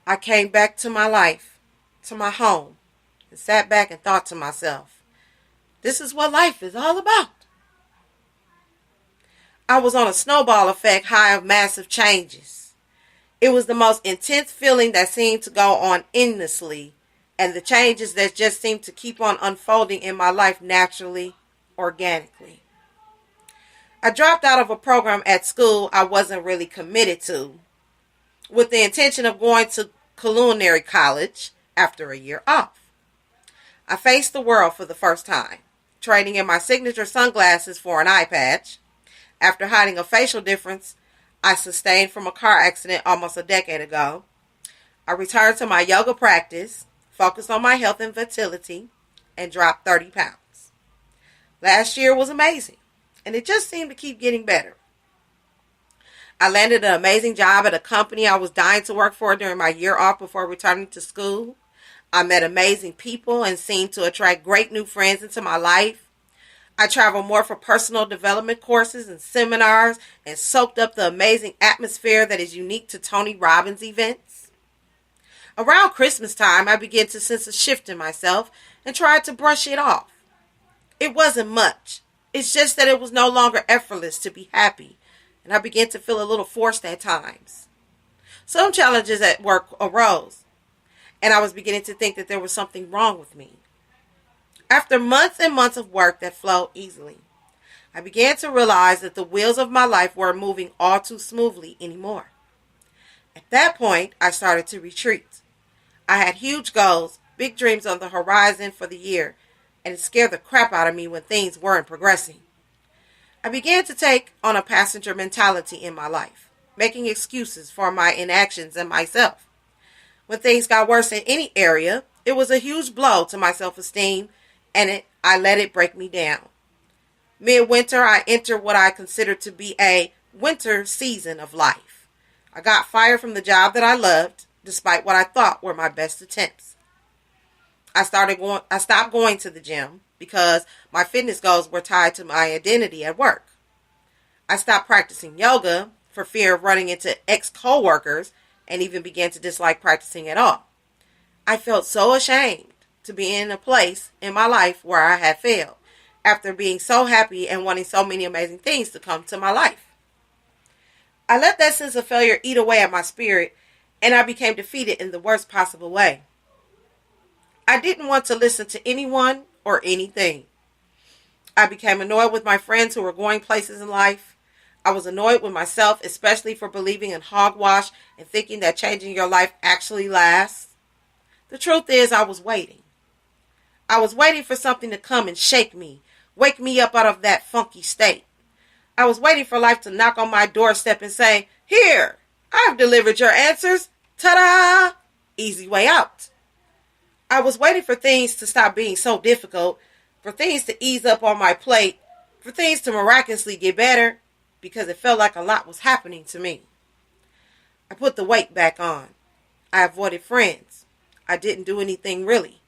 I came back to my life, to my home, and sat back and thought to myself, this is what life is all about. I was on a snowball effect high of massive changes. It was the most intense feeling that seemed to go on endlessly, and the changes that just seemed to keep on unfolding in my life naturally, organically. I dropped out of a program at school I wasn't really committed to, with the intention of going to culinary college after a year off. I faced the world for the first time, trading in my signature sunglasses for an eye patch. After hiding a facial difference I sustained from a car accident almost a decade ago, I returned to my yoga practice, focused on my health and fertility, and dropped 30 pounds. Last year was amazing, and it just seemed to keep getting better. I landed an amazing job at a company I was dying to work for during my year off before returning to school. I met amazing people and seemed to attract great new friends into my life. I traveled more for personal development courses and seminars and soaked up the amazing atmosphere that is unique to Tony Robbins events. Around Christmas time, I began to sense a shift in myself and tried to brush it off. It wasn't much. It's just that it was no longer effortless to be happy, and I began to feel a little forced at times. Some challenges at work arose, and I was beginning to think that there was something wrong with me. After months and months of work that flowed easily, I began to realize that the wheels of my life weren't moving all too smoothly anymore. At that point, I started to retreat. I had huge goals, big dreams on the horizon for the year, and it scared the crap out of me when things weren't progressing. I began to take on a passenger mentality in my life, making excuses for my inactions and myself. When things got worse in any area, it was a huge blow to my self-esteem, and I let it break me down. Midwinter, I entered what I considered to be a winter season of life. I got fired from the job that I loved, despite what I thought were my best attempts. I stopped going to the gym because my fitness goals were tied to my identity at work. I stopped practicing yoga for fear of running into ex-coworkers and even began to dislike practicing at all. I felt so ashamed to be in a place in my life where I had failed after being so happy and wanting so many amazing things to come to my life. I let that sense of failure eat away at my spirit, and I became defeated in the worst possible way. I didn't want to listen to anyone or anything. I became annoyed with my friends who were going places in life. I was annoyed with myself, especially for believing in hogwash and thinking that changing your life actually lasts. The truth is, I was waiting. I was waiting for something to come and shake me, wake me up out of that funky state. I was waiting for life to knock on my doorstep and say, "Here, I've delivered your answers. Ta-da! Easy way out." I was waiting for things to stop being so difficult, for things to ease up on my plate, for things to miraculously get better, because it felt like a lot was happening to me. I put the weight back on. I avoided friends. I didn't do anything really.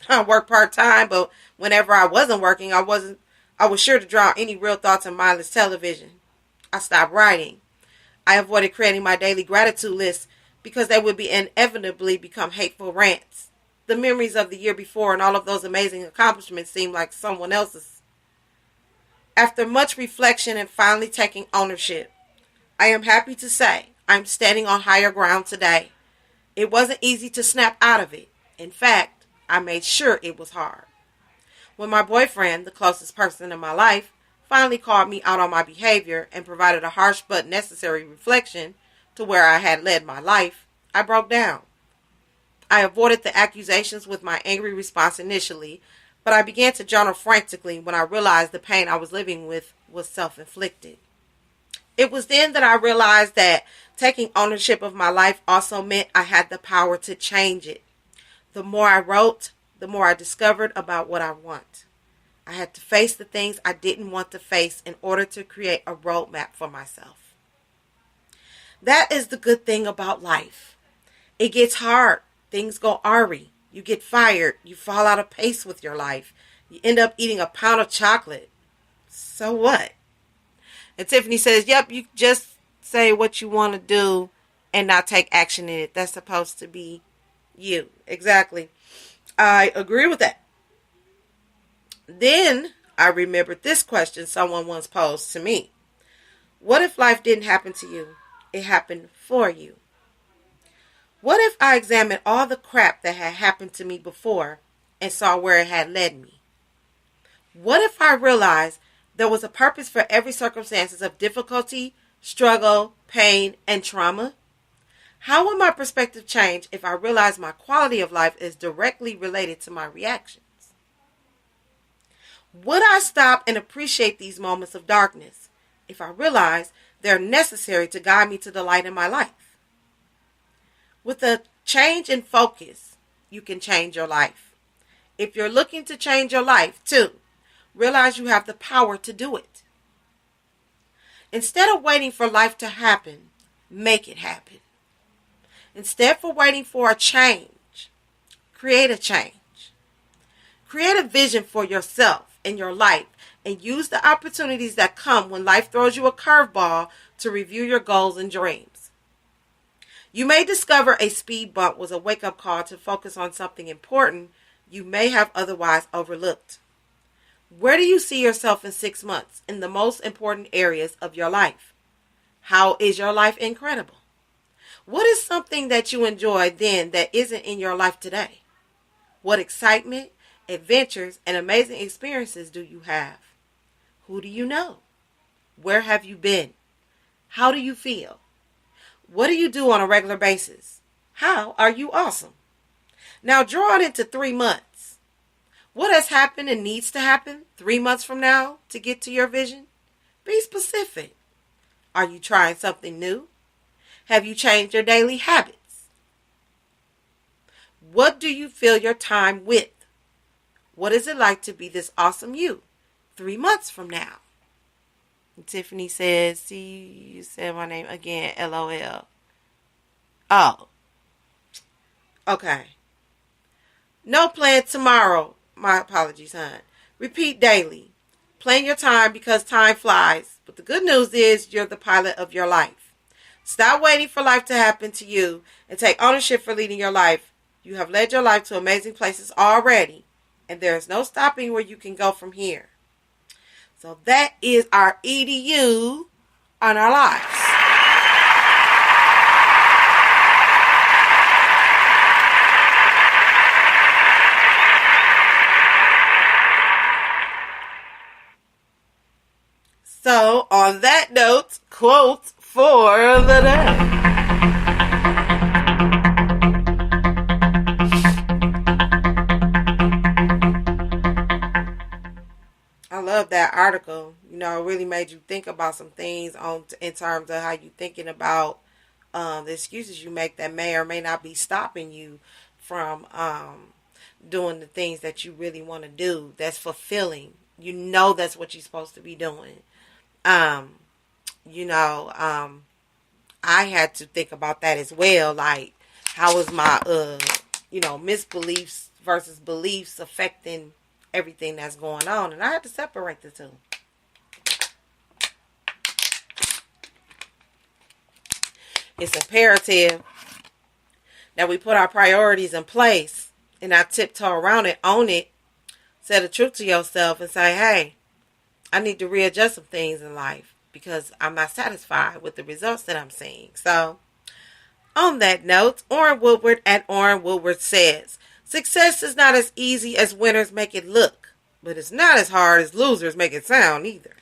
I worked part-time, but whenever I wasn't working, I was sure to draw any real thoughts on mindless television. I stopped writing. I avoided creating my daily gratitude list because they would inevitably become hateful rants. The memories of the year before and all of those amazing accomplishments seemed like someone else's. After much reflection and finally taking ownership, I am happy to say I'm standing on higher ground today. It wasn't easy to snap out of it. In fact, I made sure it was hard. When my boyfriend, the closest person in my life, finally called me out on my behavior and provided a harsh but necessary reflection to where I had led my life, I broke down. I avoided the accusations with my angry response initially, but I began to journal frantically when I realized the pain I was living with was self-inflicted. It was then that I realized that taking ownership of my life also meant I had the power to change it. The more I wrote, the more I discovered about what I want. I had to face the things I didn't want to face in order to create a roadmap for myself. That is the good thing about life. It gets hard. Things go awry. You get fired. You fall out of pace with your life. You end up eating a pound of chocolate. So what? And Tiffany says, yep, you just say what you want to do and not take action in it. That's supposed to be you. Exactly. I agree with that. Then I remembered this question someone once posed to me. What if life didn't happen to you? It happened for you. What if I examined all the crap that had happened to me before and saw where it had led me? What if I realized there was a purpose for every circumstance of difficulty, struggle, pain, and trauma? How would my perspective change if I realized my quality of life is directly related to my reactions? Would I stop and appreciate these moments of darkness if I realized they're necessary to guide me to the light in my life? With a change in focus, you can change your life. If you're looking to change your life too, realize you have the power to do it. Instead of waiting for life to happen, make it happen. Instead of waiting for a change, create a change. Create a vision for yourself and your life and use the opportunities that come when life throws you a curveball to review your goals and dreams. You may discover a speed bump was a wake-up call to focus on something important you may have otherwise overlooked. Where do you see yourself in 6 months in the most important areas of your life? How is your life incredible? What is something that you enjoy then that isn't in your life today? What excitement, adventures, and amazing experiences do you have? Who do you know? Where have you been? How do you feel? What do you do on a regular basis? How are you awesome? Now draw it into 3 months. What has happened and needs to happen 3 months from now to get to your vision? Be specific. Are you trying something new? Have you changed your daily habits? What do you fill your time with? What is it like to be this awesome you 3 months from now? And Tiffany says, see, you said my name again, LOL. Oh. Okay. No plan tomorrow. My apologies, hon. Repeat daily. Plan your time because time flies. But the good news is you're the pilot of your life. Stop waiting for life to happen to you and take ownership for leading your life. You have led your life to amazing places already, and there is no stopping where you can go from here. So that is our EDU on our lives. So on that note, quote for the day. I love that article. You know, it really made you think about some things in terms of how you're thinking about the excuses you make that may or may not be stopping you from doing the things that you really want to do. That's fulfilling. You know that's what you're supposed to be doing. I had to think about that as well. Like, how is my, misbeliefs versus beliefs affecting everything that's going on? And I had to separate the two. It's imperative that we put our priorities in place and not tiptoe around it, own it, say the truth to yourself and say, hey, I need to readjust some things in life because I'm not satisfied with the results that I'm seeing. So, on that note, Orrin Woodward at Orrin Woodward says, success is not as easy as winners make it look, but it's not as hard as losers make it sound either.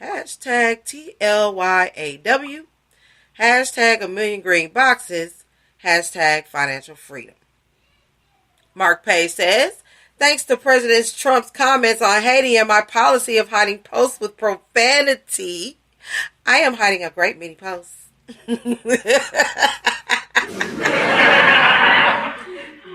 Hashtag TLYAW. Hashtag #1,000,000 hashtag financial freedom. Mark Page says, thanks to President Trump's comments on Haiti and my policy of hiding posts with profanity, I am hiding a great many posts.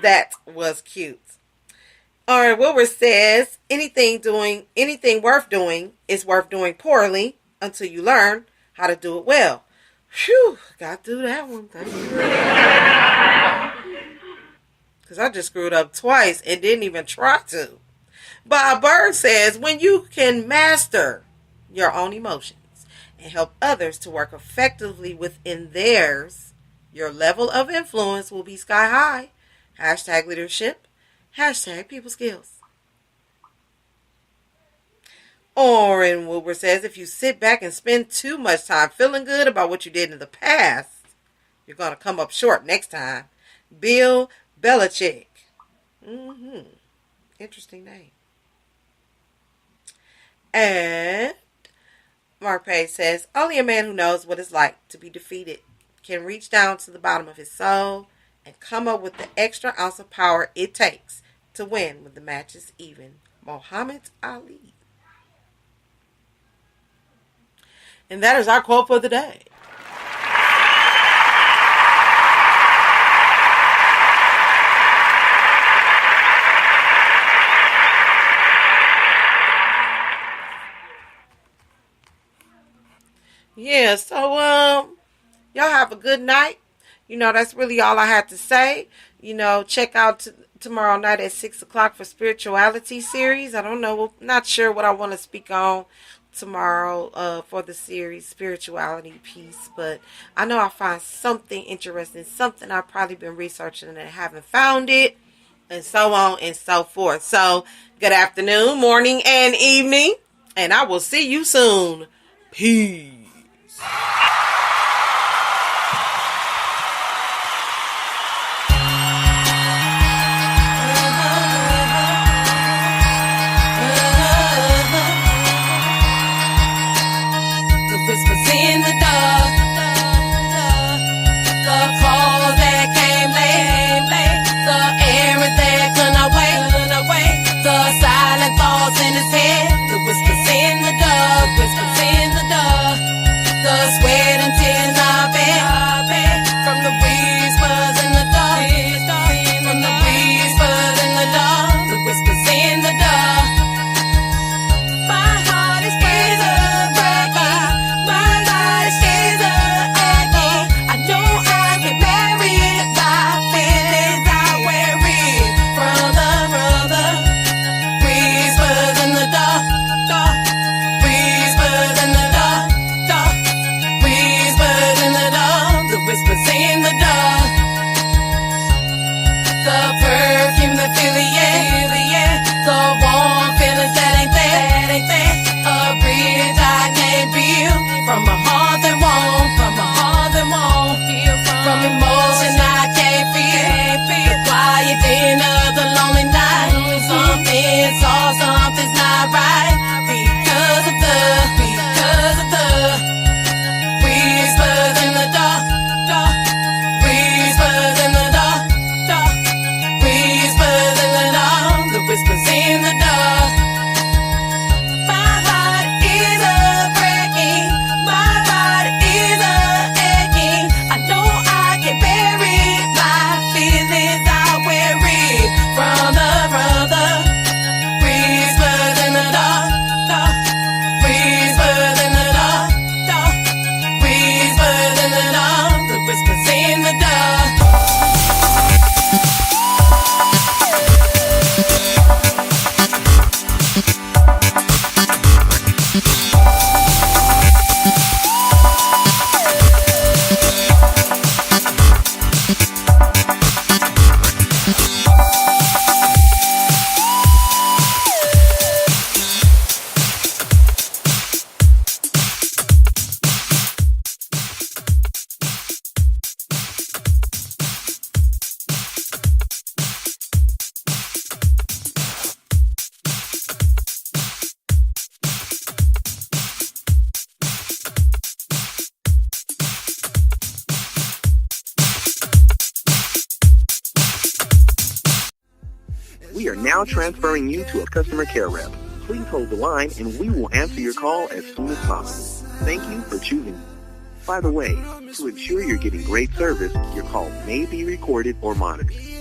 That was cute. Orrin Woodward says, anything worth doing is worth doing poorly until you learn how to do it well. Phew, got through that one. Thank you. Because I just screwed up twice and didn't even try to. Bob Bird says, when you can master your own emotions and help others to work effectively within theirs, your level of influence will be sky high. Hashtag leadership. Hashtag people skills. Orrin Wilbur says, if you sit back and spend too much time feeling good about what you did in the past, you're going to come up short next time. Bill Belichick. Interesting name. And Mark Page says, only a man who knows what it's like to be defeated can reach down to the bottom of his soul and come up with the extra ounce of power it takes to win when the match is even. Muhammad Ali. And that is our quote for the day. Yeah, so y'all have a good night. That's really all I had to say. Check out tomorrow night at 6 o'clock for Spirituality series. I don't know, not sure what I want to speak on tomorrow for the series Spirituality piece, but I know I'll find something interesting, something I've probably been researching and haven't found it, and so on and so forth. So, good afternoon, morning, and evening, and I will see you soon. Peace. We are now transferring you to a customer care rep. Please hold the line and we will answer your call as soon as possible. Thank you for choosing. By the way, to ensure you're getting great service, your call may be recorded or monitored.